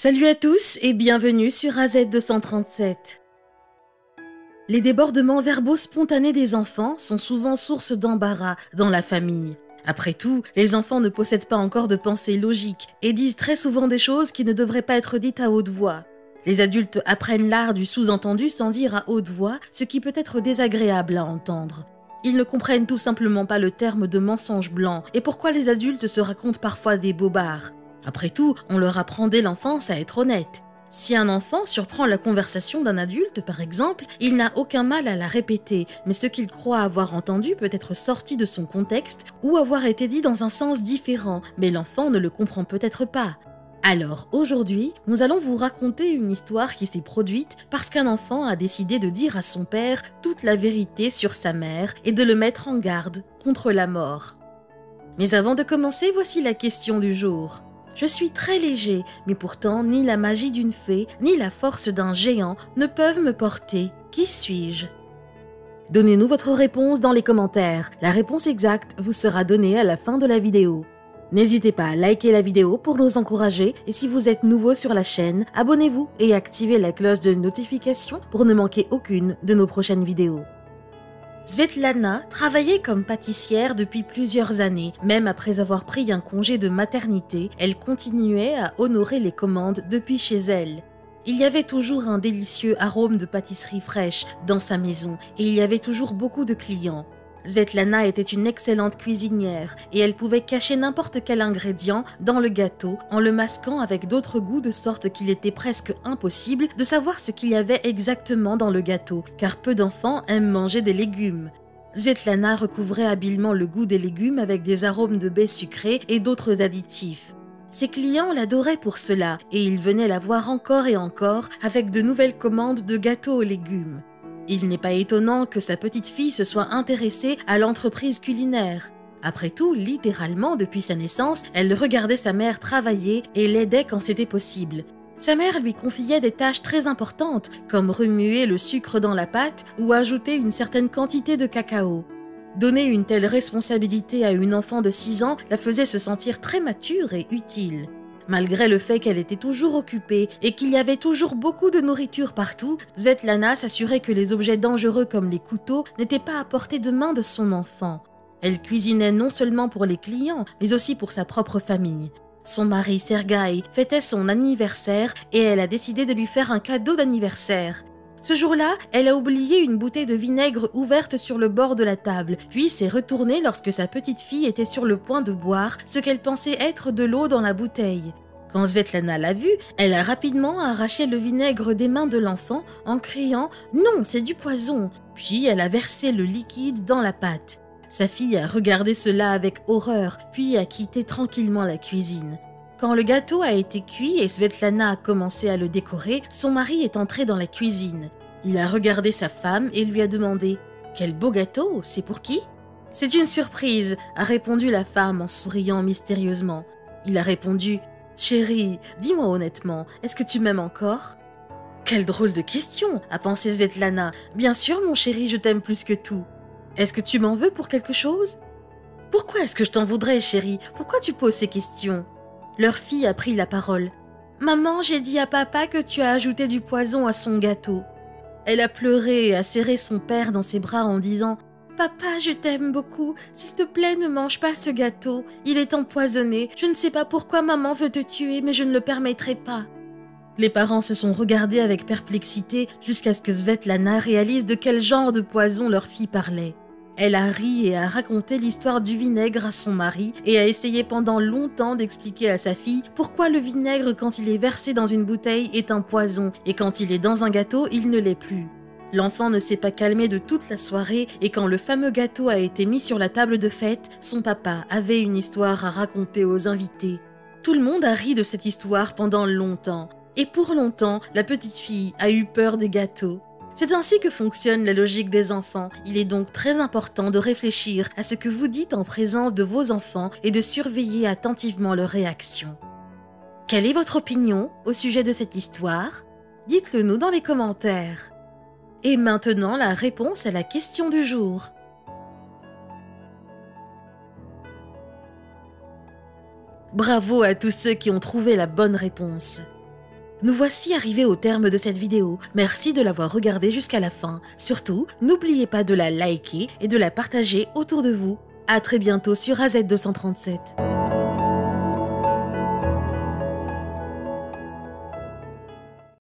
Salut à tous et bienvenue sur AZ237. Les débordements verbaux spontanés des enfants sont souvent source d'embarras dans la famille. Après tout, les enfants ne possèdent pas encore de pensée logique et disent très souvent des choses qui ne devraient pas être dites à haute voix. Les adultes apprennent l'art du sous-entendu sans dire à haute voix ce qui peut être désagréable à entendre. Ils ne comprennent tout simplement pas le terme de mensonge blanc et pourquoi les adultes se racontent parfois des bobards. Après tout, on leur apprend dès l'enfance à être honnête. Si un enfant surprend la conversation d'un adulte, par exemple, il n'a aucun mal à la répéter, mais ce qu'il croit avoir entendu peut être sorti de son contexte ou avoir été dit dans un sens différent, mais l'enfant ne le comprend peut-être pas. Alors, aujourd'hui, nous allons vous raconter une histoire qui s'est produite parce qu'un enfant a décidé de dire à son père toute la vérité sur sa mère et de le mettre en garde contre la mort. Mais avant de commencer, voici la question du jour. Je suis très léger, mais pourtant ni la magie d'une fée, ni la force d'un géant ne peuvent me porter. Qui suis-je? Donnez-nous votre réponse dans les commentaires. La réponse exacte vous sera donnée à la fin de la vidéo. N'hésitez pas à liker la vidéo pour nous encourager et si vous êtes nouveau sur la chaîne, abonnez-vous et activez la cloche de notification pour ne manquer aucune de nos prochaines vidéos. Svetlana travaillait comme pâtissière depuis plusieurs années. Même après avoir pris un congé de maternité, elle continuait à honorer les commandes depuis chez elle. Il y avait toujours un délicieux arôme de pâtisserie fraîche dans sa maison et il y avait toujours beaucoup de clients. Svetlana était une excellente cuisinière et elle pouvait cacher n'importe quel ingrédient dans le gâteau en le masquant avec d'autres goûts de sorte qu'il était presque impossible de savoir ce qu'il y avait exactement dans le gâteau, car peu d'enfants aiment manger des légumes. Svetlana recouvrait habilement le goût des légumes avec des arômes de baies sucrées et d'autres additifs. Ses clients l'adoraient pour cela et ils venaient la voir encore et encore avec de nouvelles commandes de gâteaux aux légumes. Il n'est pas étonnant que sa petite fille se soit intéressée à l'entreprise culinaire. Après tout, littéralement, depuis sa naissance, elle regardait sa mère travailler et l'aidait quand c'était possible. Sa mère lui confiait des tâches très importantes, comme remuer le sucre dans la pâte ou ajouter une certaine quantité de cacao. Donner une telle responsabilité à une enfant de 6 ans la faisait se sentir très mature et utile. Malgré le fait qu'elle était toujours occupée et qu'il y avait toujours beaucoup de nourriture partout, Svetlana s'assurait que les objets dangereux comme les couteaux n'étaient pas à portée de main de son enfant. Elle cuisinait non seulement pour les clients, mais aussi pour sa propre famille. Son mari Sergueï fêtait son anniversaire et elle a décidé de lui faire un cadeau d'anniversaire. Ce jour-là, elle a oublié une bouteille de vinaigre ouverte sur le bord de la table, puis s'est retournée lorsque sa petite fille était sur le point de boire ce qu'elle pensait être de l'eau dans la bouteille. Quand Svetlana l'a vue, elle a rapidement arraché le vinaigre des mains de l'enfant en criant « Non, c'est du poison !» Puis elle a versé le liquide dans la pâte. Sa fille a regardé cela avec horreur, puis a quitté tranquillement la cuisine. Quand le gâteau a été cuit et Svetlana a commencé à le décorer, son mari est entré dans la cuisine. Il a regardé sa femme et lui a demandé « Quel beau gâteau, c'est pour qui ?»« C'est une surprise », a répondu la femme en souriant mystérieusement. Il a répondu « Chérie, dis-moi honnêtement, est-ce que tu m'aimes encore ?» Quelle drôle de question, a pensé Svetlana. Bien sûr, mon chéri, je t'aime plus que tout. Est-ce que tu m'en veux pour quelque chose? Pourquoi est-ce que je t'en voudrais, chérie? Pourquoi tu poses ces questions? Leur fille a pris la parole. Maman, j'ai dit à papa que tu as ajouté du poison à son gâteau. Elle a pleuré et a serré son père dans ses bras en disant « Papa, je t'aime beaucoup. S'il te plaît, ne mange pas ce gâteau. Il est empoisonné. Je ne sais pas pourquoi maman veut te tuer, mais je ne le permettrai pas. » Les parents se sont regardés avec perplexité jusqu'à ce que Svetlana réalise de quel genre de poison leur fille parlait. Elle a ri et a raconté l'histoire du vinaigre à son mari et a essayé pendant longtemps d'expliquer à sa fille pourquoi le vinaigre, quand il est versé dans une bouteille, est un poison et quand il est dans un gâteau, il ne l'est plus. L'enfant ne s'est pas calmé de toute la soirée et quand le fameux gâteau a été mis sur la table de fête, son papa avait une histoire à raconter aux invités. Tout le monde a ri de cette histoire pendant longtemps. Et pour longtemps, la petite fille a eu peur des gâteaux. C'est ainsi que fonctionne la logique des enfants. Il est donc très important de réfléchir à ce que vous dites en présence de vos enfants et de surveiller attentivement leurs réactions. Quelle est votre opinion au sujet de cette histoire? Dites-le nous dans les commentaires. Et maintenant, la réponse à la question du jour. Bravo à tous ceux qui ont trouvé la bonne réponse. Nous voici arrivés au terme de cette vidéo. Merci de l'avoir regardée jusqu'à la fin. Surtout, n'oubliez pas de la liker et de la partager autour de vous. À très bientôt sur AZ237.